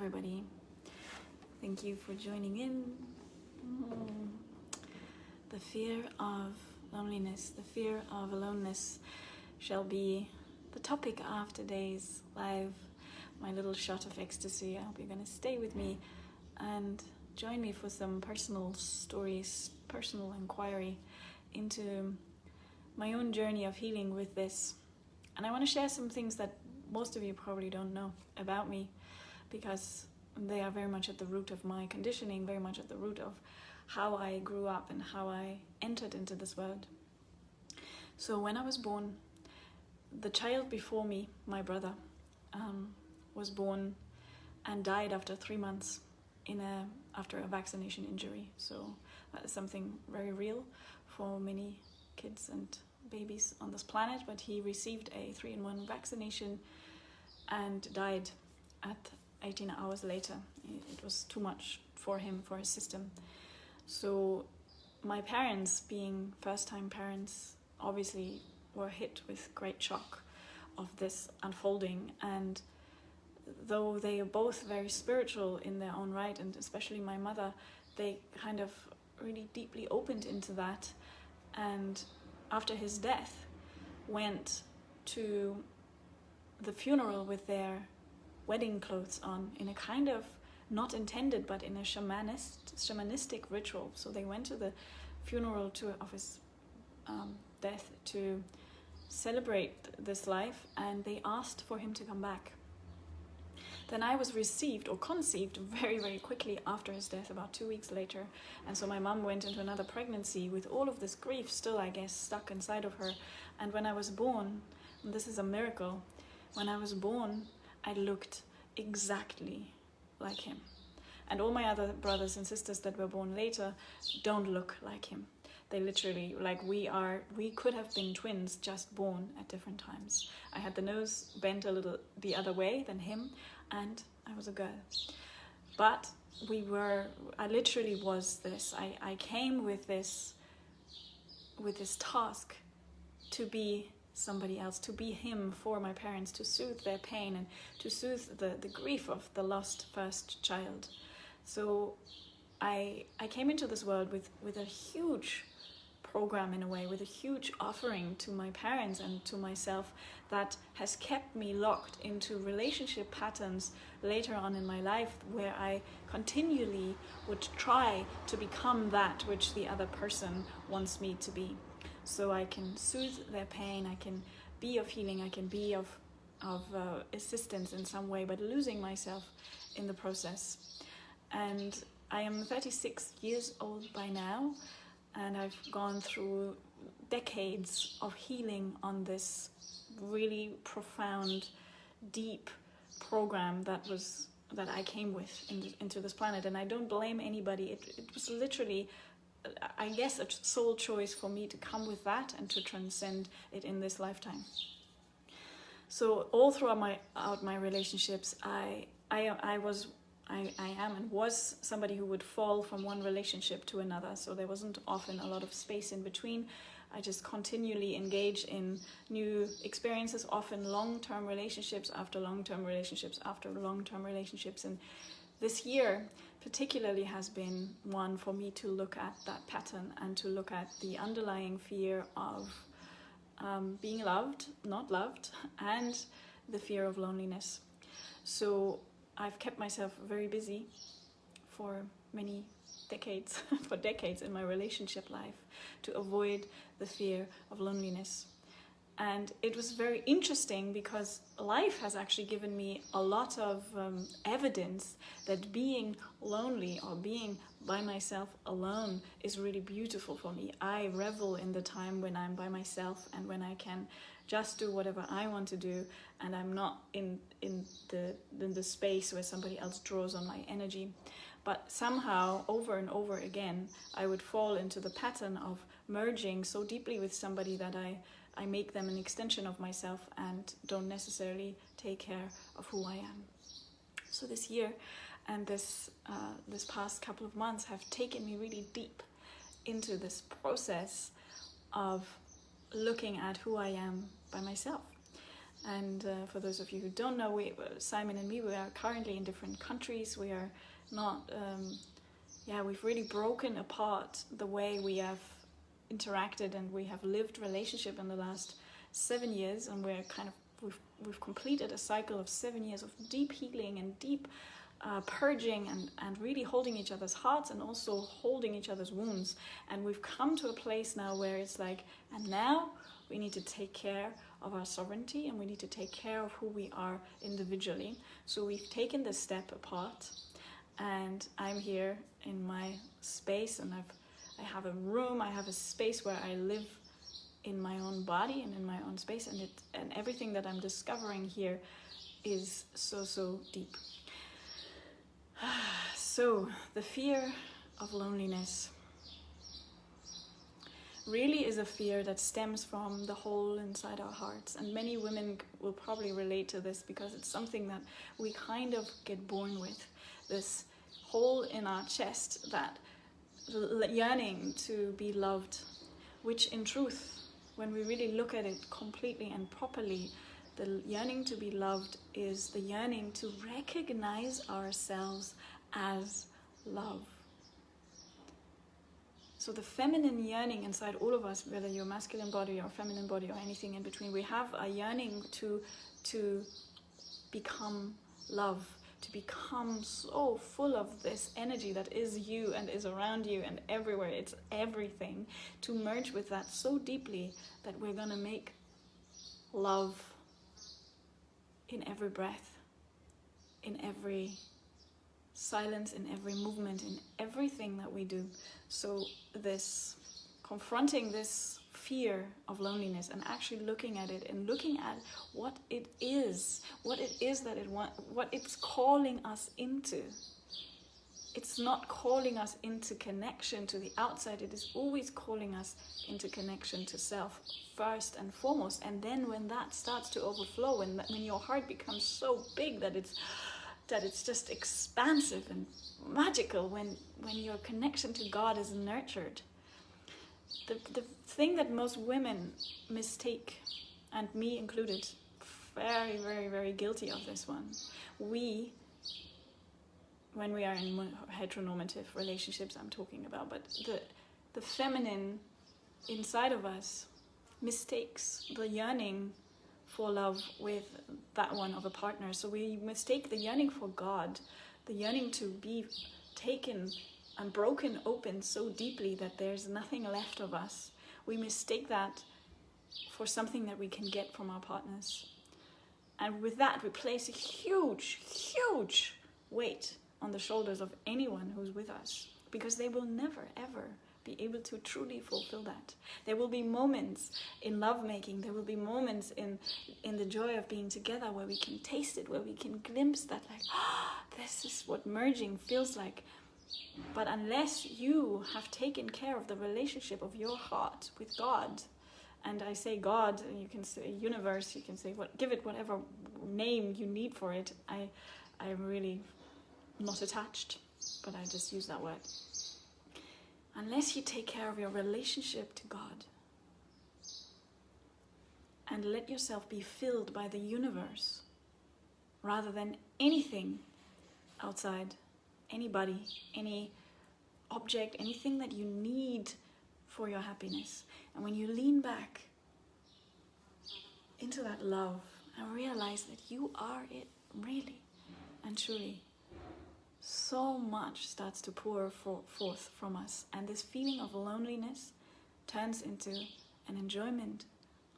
everybody. Thank you for joining in. The fear of loneliness, the fear of aloneness shall be the topic of today's live, my little shot of ecstasy. I hope you're going to stay with me and join me for some personal stories, personal inquiry into my own journey of healing with this. And I want to share some things that most of you probably don't know about me, because they are very much at the root of my conditioning, very much at the root of how I grew up and how I entered into this world. So when I was born, the child before me, my brother, was born and died after 3 months after a vaccination injury. So that is something very real for many kids and babies on this planet, but he received a 3-in-1 vaccination and died at 18 hours later. It was too much for him, for his system. So my parents, being first-time parents, obviously were hit with great shock of this unfolding. And though they are both very spiritual in their own right, and especially my mother, they kind of really deeply opened into that. And after his death, went to the funeral with their wedding clothes on, in a kind of, not intended, but in a shamanistic ritual. So they went to the funeral of his death to celebrate this life, and they asked for him to come back. Then I was received or conceived very, very quickly after his death, about 2 weeks later. And so my mom went into another pregnancy with all of this grief still, I guess, stuck inside of her. And when I was born, and this is a miracle, when I was born, I looked exactly like him. And all my other brothers and sisters that were born later don't look like him. They literally, we could have been twins, just born at different times. I had the nose bent a little the other way than him, and I was a girl. But I literally was this. I came with this task to be somebody else, to be him for my parents, to soothe their pain and to soothe the grief of the lost first child. So I came into this world with a huge program, in a way, with a huge offering to my parents and to myself that has kept me locked into relationship patterns later on in my life, where I continually would try to become that which the other person wants me to be. So I can soothe their pain, I can be of healing, I can be of assistance in some way, but losing myself in the process. And I am 36 years old by now, and I've gone through decades of healing on this really profound, deep program that I came with into this planet. And I don't blame anybody. It was literally, I guess, a soul choice for me to come with that and to transcend it in this lifetime. So all throughout my relationships, I am and was somebody who would fall from one relationship to another. So there wasn't often a lot of space in between. I just continually engaged in new experiences, often long-term relationships after long-term relationships after long-term relationships. And this year particularly has been one for me to look at that pattern and to look at the underlying fear of being loved, not loved, and the fear of loneliness. So I've kept myself very busy for many decades, for decades in my relationship life, to avoid the fear of loneliness. And it was very interesting because life has actually given me a lot of evidence that being lonely or being by myself alone is really beautiful for me. I revel in the time when I'm by myself and when I can just do whatever I want to do, and I'm not in the space where somebody else draws on my energy. But somehow, over and over again, I would fall into the pattern of merging so deeply with somebody that I make them an extension of myself and don't necessarily take care of who I am. So this year and this past couple of months have taken me really deep into this process of looking at who I am by myself. And for those of you who don't know, Simon and me, we are currently in different countries. We are not, we've really broken apart the way we have interacted and we have lived relationship in the last 7 years, and we've completed a cycle of 7 years of deep healing and deep purging and really holding each other's hearts and also holding each other's wounds. And we've come to a place now where it's like, and now we need to take care of our sovereignty and we need to take care of who we are individually. So we've taken this step apart, and I'm here in my space, and I have a room, I have a space where I live in my own body and in my own space, and everything that I'm discovering here is so deep. So the fear of loneliness really is a fear that stems from the hole inside our hearts, and many women will probably relate to this because it's something that we kind of get born with, this hole in our chest, that yearning to be loved, which in truth, when we really look at it completely and properly, the yearning to be loved is the yearning to recognize ourselves as love. So the feminine yearning inside all of us, whether you're masculine body or feminine body or anything in between, we have a yearning to become love, to become so full of this energy that is you and is around you and everywhere, it's everything, to merge with that so deeply that we're going to make love in every breath, in every silence, in every movement, in everything that we do. So this confronting this fear of loneliness and actually looking at it and looking at what it is that what it's calling us into. It's not calling us into connection to the outside, it is always calling us into connection to self first and foremost. And then when that starts to overflow, when your heart becomes so big that it's just expansive and magical, when your connection to God is nurtured. The thing that most women mistake, and me included, very, very, very guilty of this one, when we are in heteronormative relationships I'm talking about, but the feminine inside of us mistakes the yearning for love with that one of a partner. So we mistake the yearning for God, the yearning to be taken and broken open so deeply that there's nothing left of us. We mistake that for something that we can get from our partners. And with that, we place a huge, huge weight on the shoulders of anyone who's with us, because they will never, ever be able to truly fulfill that. There will be moments in lovemaking, there will be moments in the joy of being together where we can taste it, where we can glimpse that, like, this is what merging feels like. But unless you have taken care of the relationship of your heart with God, and I say God, you can say universe, you can say give it whatever name you need for it. I'm really not attached, but I just use that word. Unless you take care of your relationship to God and let yourself be filled by the universe rather than anything outside, anybody, any object, anything that you need for your happiness. And when you lean back into that love and realize that you are it really and truly, so much starts to pour forth from us, and this feeling of loneliness turns into an enjoyment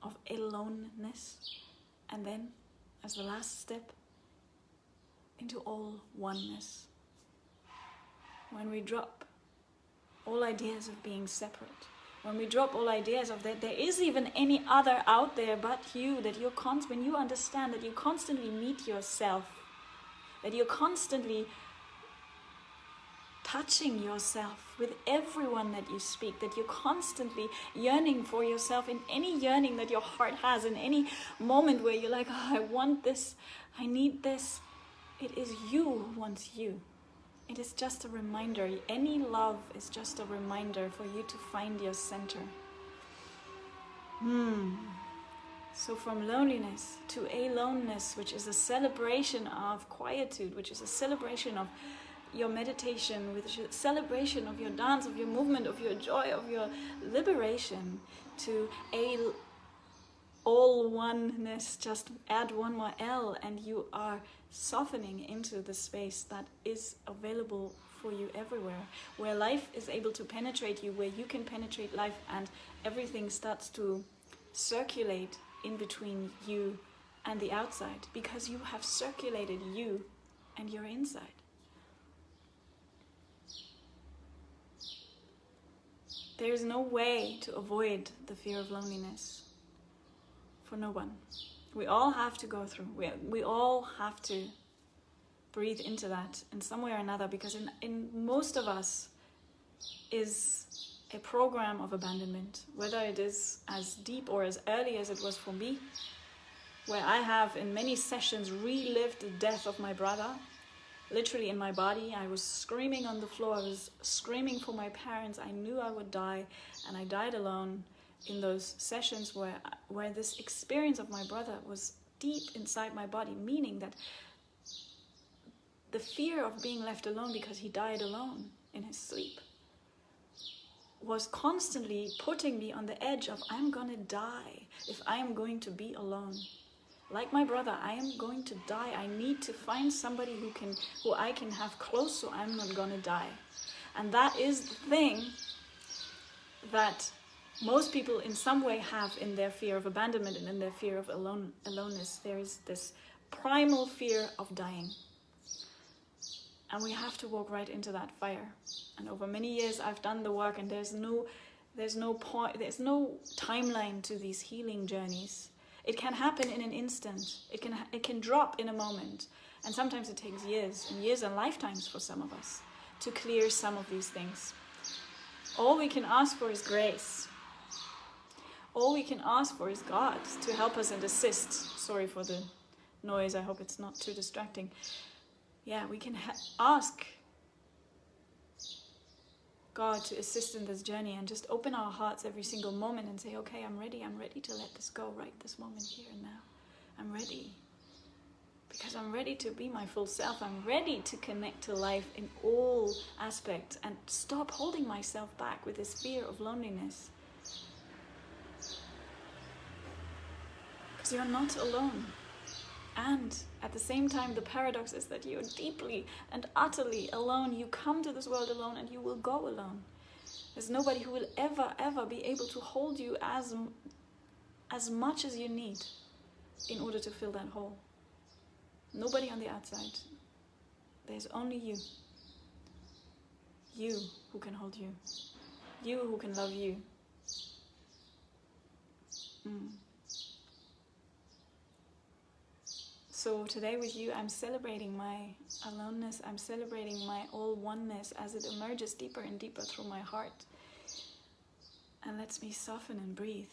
of aloneness, and then as the last step into all oneness. When we drop all ideas of being separate, when we drop all ideas of that there is even any other out there but you, that when you understand that you constantly meet yourself, that you're constantly touching yourself with everyone that you speak, that you're constantly yearning for yourself in any yearning that your heart has, in any moment where you're like, I want this, I need this. It is you who wants you. It is just a reminder. Any love is just a reminder for you to find your center. So from loneliness to aloneness, which is a celebration of quietude, which is a celebration of your meditation, which is a celebration of your dance, of your movement, of your joy, of your liberation, to all oneness, just add one more L and you are softening into the space that is available for you everywhere, where life is able to penetrate you, where you can penetrate life, and everything starts to circulate in between you and the outside, because you have circulated you and your inside. There is no way to avoid the fear of loneliness for no one. We all have to go through. We all have to breathe into that in some way or another, because in most of us is a program of abandonment, whether it is as deep or as early as it was for me, where I have in many sessions relived the death of my brother, literally in my body. I was screaming on the floor, I was screaming for my parents, I knew I would die, and I died alone in those sessions where this experience of my brother was deep inside my body, meaning that the fear of being left alone because he died alone in his sleep was constantly putting me on the edge of, I'm gonna die if I am going to be alone. Like my brother, I am going to die. I need to find somebody who I can have close, so I'm not gonna die. And that is the thing that most people in some way have in their fear of abandonment and in their fear of aloneness. There is this primal fear of dying. And we have to walk right into that fire. And over many years I've done the work, and there's no timeline to these healing journeys. It can happen in an instant. It can drop in a moment. And sometimes it takes years and lifetimes for some of us to clear some of these things. All we can ask for is grace. All we can ask for is God to help us and assist. Sorry for the noise, I hope it's not too distracting. Yeah, we can ask God to assist in this journey and just open our hearts every single moment and say, okay, I'm ready to let this go right this moment here and now. I'm ready. Because I'm ready to be my full self. I'm ready to connect to life in all aspects and stop holding myself back with this fear of loneliness. Because you're not alone. And at the same time, the paradox is that you're deeply and utterly alone. You come to this world alone and you will go alone. There's nobody who will ever be able to hold you as much as you need in order to fill that hole. Nobody on the outside. There's only you. You who can hold you. You who can love you. So today with you, I'm celebrating my aloneness. I'm celebrating my all oneness as it emerges deeper and deeper through my heart and lets me soften and breathe.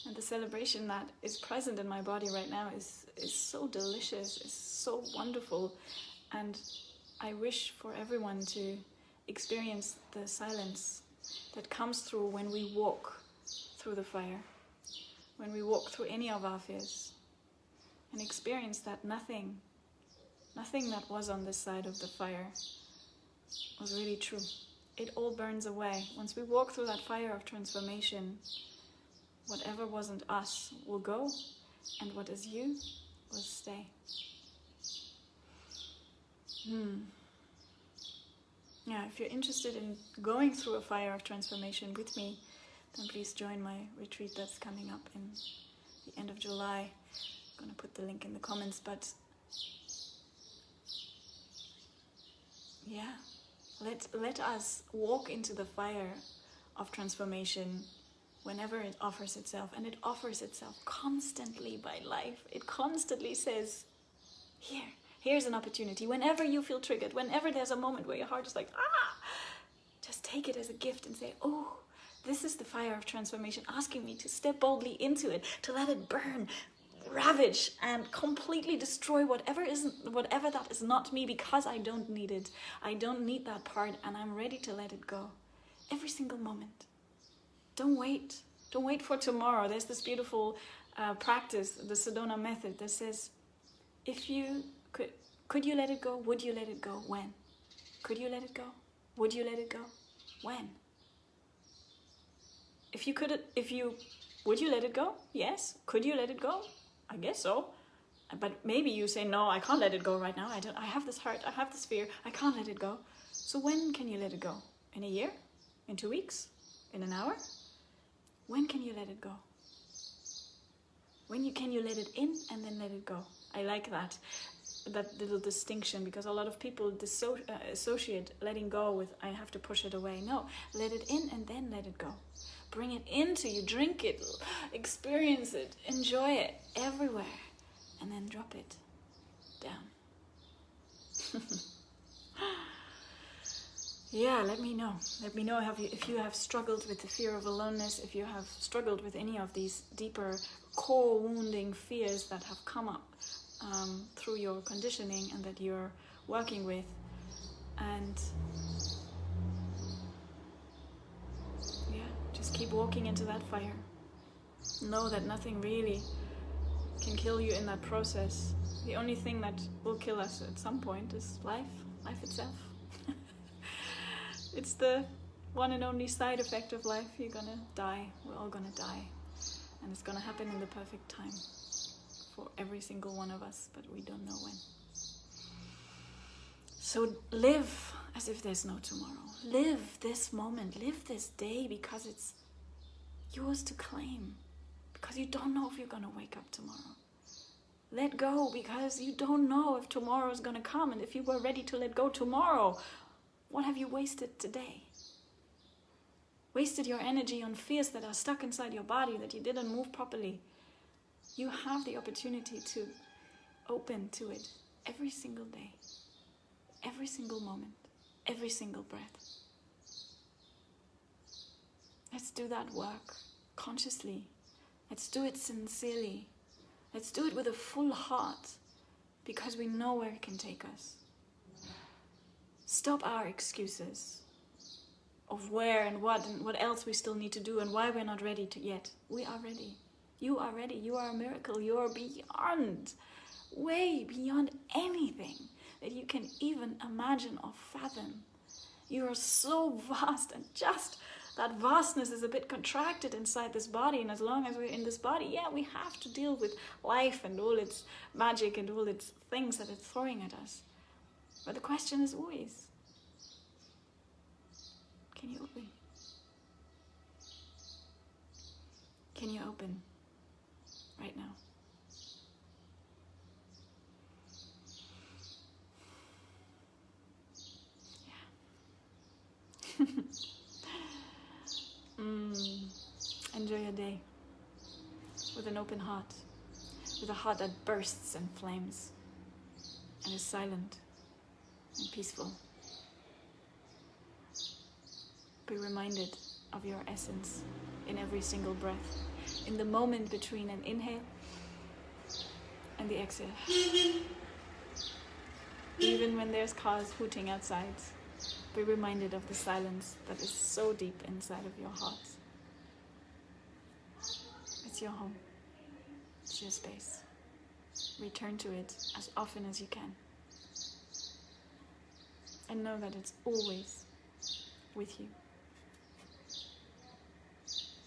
And the celebration that is present in my body right now is so delicious, is so wonderful. And I wish for everyone to experience the silence that comes through when we walk through the fire, when we walk through any of our fears. And experience that nothing that was on this side of the fire was really true. It all burns away. Once we walk through that fire of transformation, whatever wasn't us will go, and what is you will stay. Yeah, if you're interested in going through a fire of transformation with me, then please join my retreat that's coming up in the end of July. I'm going to put the link in the comments, but yeah, let us walk into the fire of transformation whenever it offers itself, and it offers itself constantly by life. It constantly says, here's an opportunity. Whenever you feel triggered, whenever there's a moment where your heart is like, just take it as a gift and say, oh, this is the fire of transformation asking me to step boldly into it, to let it burn, ravage and completely destroy whatever that is not me, because I don't need it. I don't need that part, and I'm ready to let it go every single moment. Don't wait. Don't wait for tomorrow. There's this beautiful practice, the Sedona method, that says, if you could you let it go? Would you let it go? When? Could you let it go? Would you let it go? When? Would you let it go? Yes. Could you let it go? I guess so. But maybe you say, no, I can't let it go right now. I have this heart, I have this fear, I can't let it go. So when can you let it go? In a year? In 2 weeks? In an hour? When can you let it go? Can you let it in and then let it go? I like that little distinction, because a lot of people associate letting go with I have to push it away. No, let it in and then let it go. Bring it into you, drink it, experience it, enjoy it everywhere, and then drop it down. Yeah, let me know. Let me know if you have struggled with the fear of aloneness, if you have struggled with any of these deeper core wounding fears that have come up through your conditioning and that you're working with. And yeah, just keep walking into that fire. Know that nothing really can kill you in that process. The only thing that will kill us at some point is life itself. It's the one and only side effect of life. You're gonna die. We're all gonna die. And it's gonna happen in the perfect time for every single one of us, but we don't know when. So live as if there's no tomorrow. Live this moment. Live this day, because it's yours to claim. Because you don't know if you're gonna wake up tomorrow. Let go, because you don't know if tomorrow is gonna come. And if you were ready to let go tomorrow, what have you wasted today? Wasted your energy on fears that are stuck inside your body, that you didn't move properly. You have the opportunity to open to it every single day, every single moment, every single breath. Let's do that work consciously. Let's do it sincerely. Let's do it with a full heart, because we know where it can take us. Stop our excuses of where and what else we still need to do and why we're not ready yet. We are ready. You are ready. You are a miracle. You are beyond, way beyond anything that you can even imagine or fathom. You are so vast, and just that vastness is a bit contracted inside this body. And as long as we're in this body, yeah, we have to deal with life and all its magic and all its things that it's throwing at us. But the question is always, can you open? Can you open right now? Yeah. Enjoy your day with an open heart, with a heart that bursts and flames and is silent and peaceful. Be reminded of your essence in every single breath, in the moment between an inhale and the exhale. Even when there's cars hooting outside, be reminded of the silence that is so deep inside of your heart. It's your home. It's your space. Return to it as often as you can. And know that it's always with you.